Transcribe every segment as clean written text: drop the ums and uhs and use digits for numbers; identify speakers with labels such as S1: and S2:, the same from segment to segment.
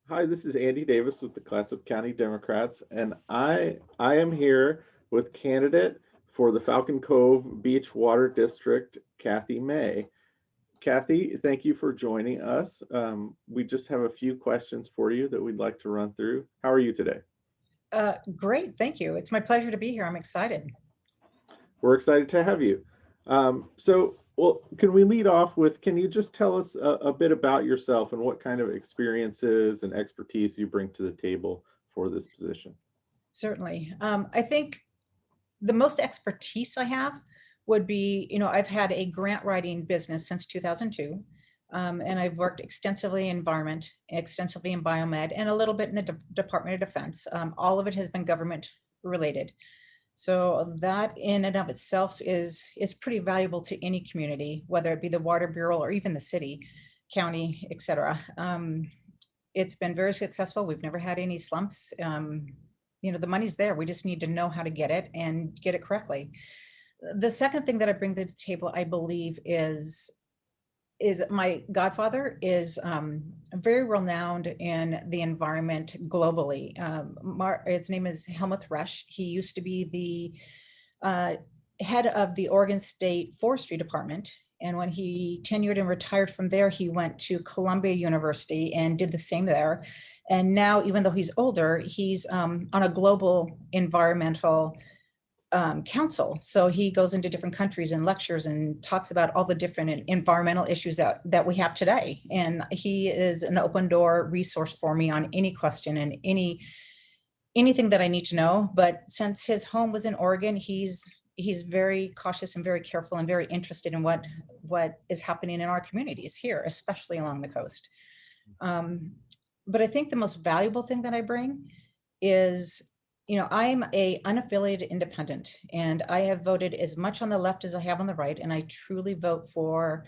S1: Hi, this is Andy Davis with the Clatsop County Democrats, and I am here with candidate for the Falcon-Cove Beach Water District, Kathie May. Kathie, thank you for joining us. We just have a few questions for you that we'd like to run through. How are you today?
S2: Great, thank you. It's my pleasure to be here. I'm excited.
S1: We're excited to have you. Well, can we lead off with, can you just tell us a bit about yourself and what kind of experiences and expertise you bring to the table for this position?
S2: Certainly. I think the most expertise I have would be, I've had a grant writing business since 2002, and I've worked extensively in environment, extensively in biomed, and a little bit in the Department of Defense. All of it has been government related. So that in and of itself is pretty valuable to any community, whether it be the Water Bureau or even the city, county, etc. It's been very successful. We've never had any slumps. The money's there. We just need to know how to get it and get it correctly. The second thing that I bring to the table, I believe, is my godfather is very renowned in the environment globally. His name is Helmuth Resch. He used to be the head of the Oregon State Forestry Department. And when he tenured and retired from there, he went to Columbia University and did the same there. And now, even though he's older, he's on a global environmental council. So he goes into different countries and lectures and talks about all the different environmental issues that we have today. And he is an open door resource for me on any question and anything that I need to know. But since his home was in Oregon, he's very cautious and very careful and very interested in what is happening in our communities here, especially along the coast. But I think the most valuable thing that I bring is, I'm a unaffiliated independent, and I have voted as much on the left as I have on the right, and I truly vote for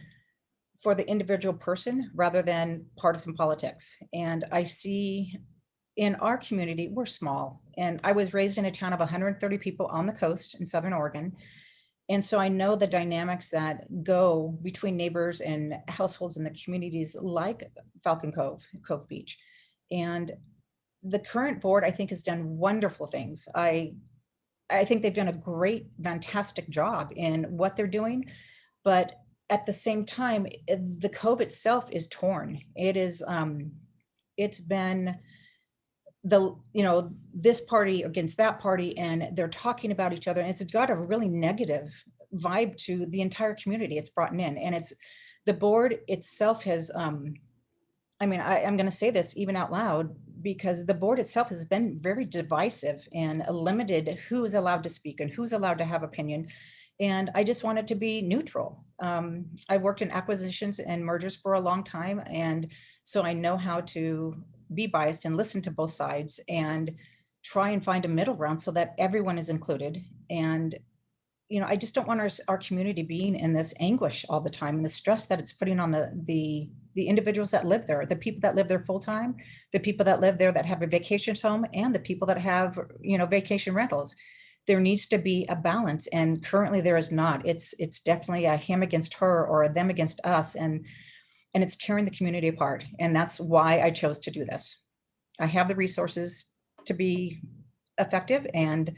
S2: the individual person rather than partisan politics. And I see in our community, we're small, and I was raised in a town of 130 people on the coast in Southern Oregon. And so I know the dynamics that go between neighbors and households in the communities like Falcon-Cove, Cove Beach. And the current board, I think, has done wonderful things. I think they've done a great, fantastic job in what they're doing. But at the same time, the Cove itself is torn. It's been this party against that party, and they're talking about each other, and it's got a really negative vibe to the entire community it's brought in. And it's the board itself has I'm going to say this even out loud, because the board itself has been very divisive and limited who is allowed to speak and who's allowed to have opinion. And I just want it to be neutral. I've worked in acquisitions and mergers for a long time, and so I know how to be biased and listen to both sides and try and find a middle ground so that everyone is included. And I just don't want our community being in this anguish all the time, and the stress that it's putting on the individuals that live there, the people that live there full time, the people that live there that have a vacation home, and the people that have vacation rentals. There needs to be a balance, and currently there is not. It's definitely a him against her or a them against us, and it's tearing the community apart. And that's why I chose to do this. I have the resources to be effective, and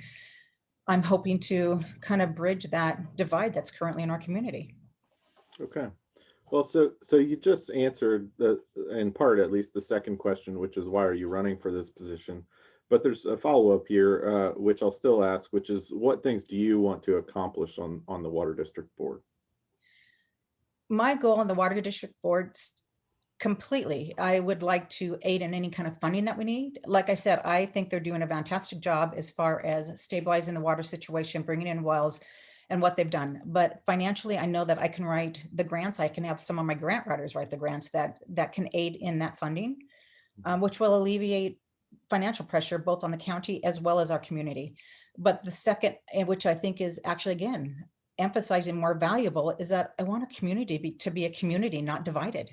S2: I'm hoping to kind of bridge that divide that's currently in our community.
S1: Okay. Well, so you just answered in part at least the second question, which is why are you running for this position? But there's a follow-up here, which I'll still ask, which is what things do you want to accomplish on the Water District Board?
S2: My goal on the Water District Boards completely, I would like to aid in any kind of funding that we need. Like I said, I think they're doing a fantastic job as far as stabilizing the water situation, bringing in wells and what they've done. But financially, I know that I can write the grants. I can have some of my grant writers write the grants that can aid in that funding, which will alleviate financial pressure both on the county as well as our community. But the second, which I think is actually, again, emphasizing more valuable, is that I want a community to be a community, not divided.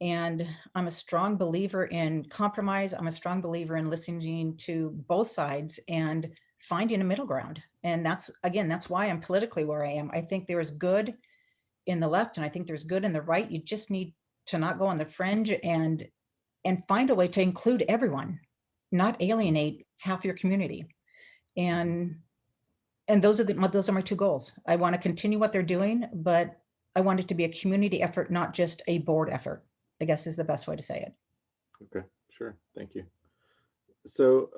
S2: And I'm a strong believer in compromise. I'm a strong believer in listening to both sides and finding a middle ground. And that's why I'm politically where I am. I think there is good in the left, and I think there's good in the right. You just need to not go on the fringe and find a way to include everyone, not alienate half your community. And those are my two goals. I want to continue what they're doing, but I want it to be a community effort, not just a board effort, I guess is the best way to say it.
S1: Okay, sure. Thank you. So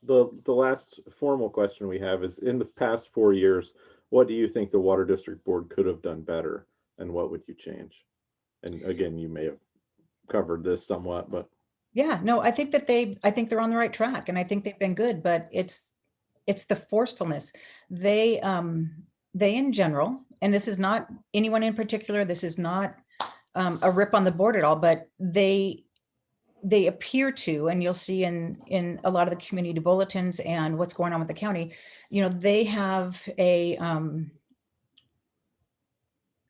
S1: the last formal question we have is, in the past 4 years, what do you think the Water District Board could have done better, and what would you change? And again, you may have covered this somewhat, but
S2: Yeah, no, I think they're on the right track, and I think they've been good, but it's the forcefulness. They in general, and this is not anyone in particular, this is not a rip on the board at all, but they appear to, and you'll see in a lot of the community bulletins and what's going on with the county, they have a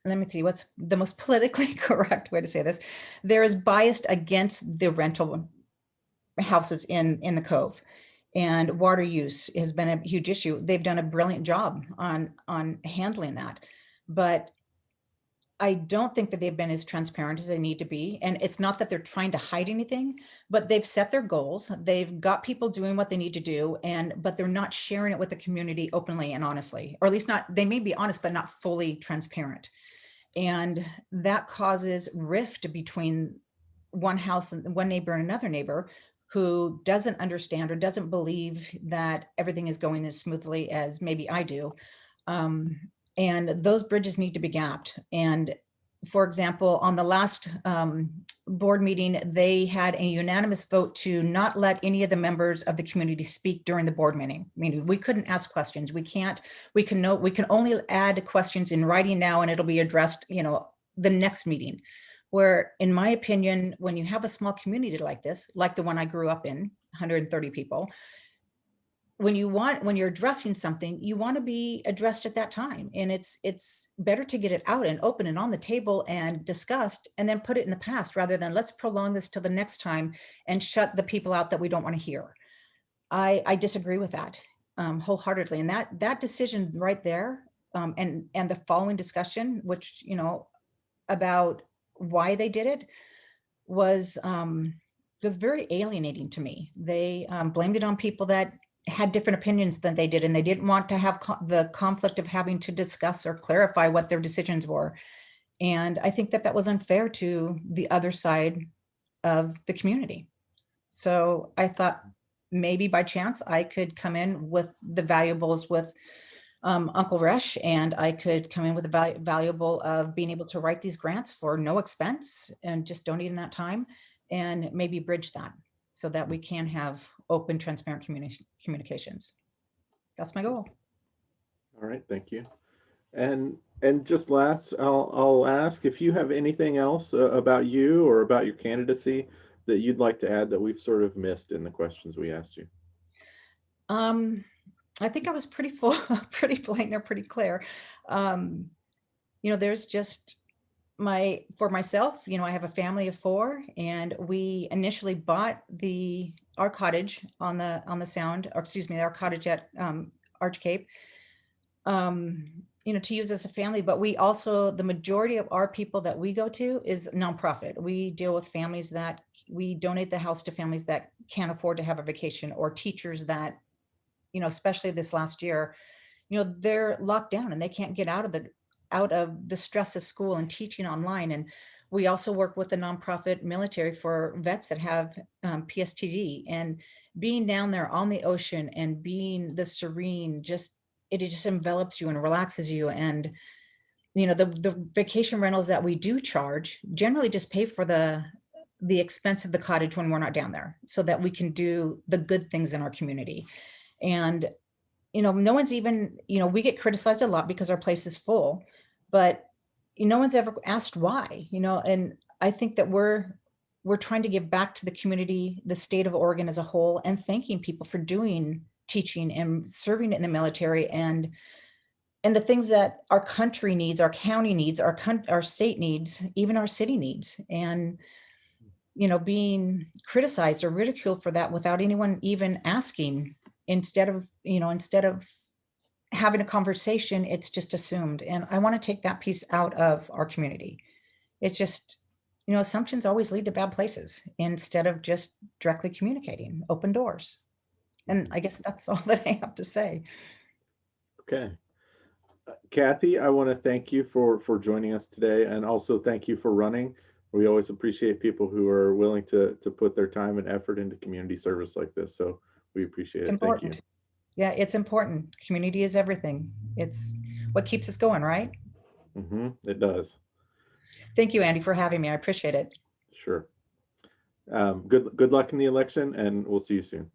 S2: let me see what's the most politically correct way to say this. There is biased against the rental houses in the Cove, and water use has been a huge issue. They've done a brilliant job on handling that, but I don't think that they've been as transparent as they need to be. And it's not that they're trying to hide anything, but they've set their goals. They've got people doing what they need to do, but they're not sharing it with the community openly and honestly, or at least not, they may be honest, but not fully transparent. And that causes rift between one house and one neighbor and another neighbor who doesn't understand or doesn't believe that everything is going as smoothly as maybe I do. And those bridges need to be gapped. And for example, on the last board meeting, they had a unanimous vote to not let any of the members of the community speak during the board meeting. Meaning we couldn't ask questions. We can only add questions in writing now, and it'll be addressed, the next meeting. Where, in my opinion, when you have a small community like this, like the one I grew up in, 130 people, when you're addressing something, you want to be addressed at that time. And it's better to get it out and open and on the table and discussed, and then put it in the past, rather than let's prolong this till the next time and shut the people out that we don't want to hear. I disagree with that wholeheartedly. And that decision right there, and the following discussion, which, about why they did it, was very alienating to me. They blamed it on people that had different opinions than they did, and they didn't want to have the conflict of having to discuss or clarify what their decisions were. And I think that was unfair to the other side of the community. So I thought maybe by chance I could come in with the valuables with Uncle Resh, and I could come in with a valuable of being able to write these grants for no expense and just donating that time, and maybe bridge that so that we can have open, transparent communications. That's my goal.
S1: all right, thank you. And just last, I'll ask if you have anything else about you or about your candidacy that you'd like to add that we've sort of missed in the questions we asked you.
S2: I think I was pretty full, pretty plain or pretty clear. There's just for myself, I have a family of 4, and we initially bought our cottage on the Sound, or excuse me, our cottage at Arch Cape, to use as a family. But we also, the majority of our people that we go to is nonprofit. We deal with families that we donate the house to, families that can't afford to have a vacation, or teachers that, especially this last year, they're locked down and they can't get out of the stress of school and teaching online. And we also work with the nonprofit military for vets that have PSTD, and being down there on the ocean and being the serene, it just envelops you and relaxes you. And, the vacation rentals that we do charge generally just pay for the expense of the cottage when we're not down there, so that we can do the good things in our community. And, no one's even, we get criticized a lot because our place is full, but no one's ever asked why, and I think that we're trying to give back to the community, the state of Oregon as a whole, and thanking people for doing teaching and serving in the military, and the things that our country needs, our county needs, our state needs, even our city needs. And, being criticized or ridiculed for that without anyone even asking, instead of having a conversation, it's just assumed. And I want to take that piece out of our community. It's just, assumptions always lead to bad places instead of just directly communicating, open doors. And I guess that's all that I have to say.
S1: Okay. Kathie, I want to thank you for joining us today, and also thank you for running. We always appreciate people who are willing to put their time and effort into community service like this. So we appreciate
S2: It's
S1: it. Thank you.
S2: important. Yeah, it's important. Community is everything. It's what keeps us going, right?
S1: It does.
S2: Thank you, Andy, for having me. I appreciate it.
S1: Sure. Good luck in the election, and we'll see you soon.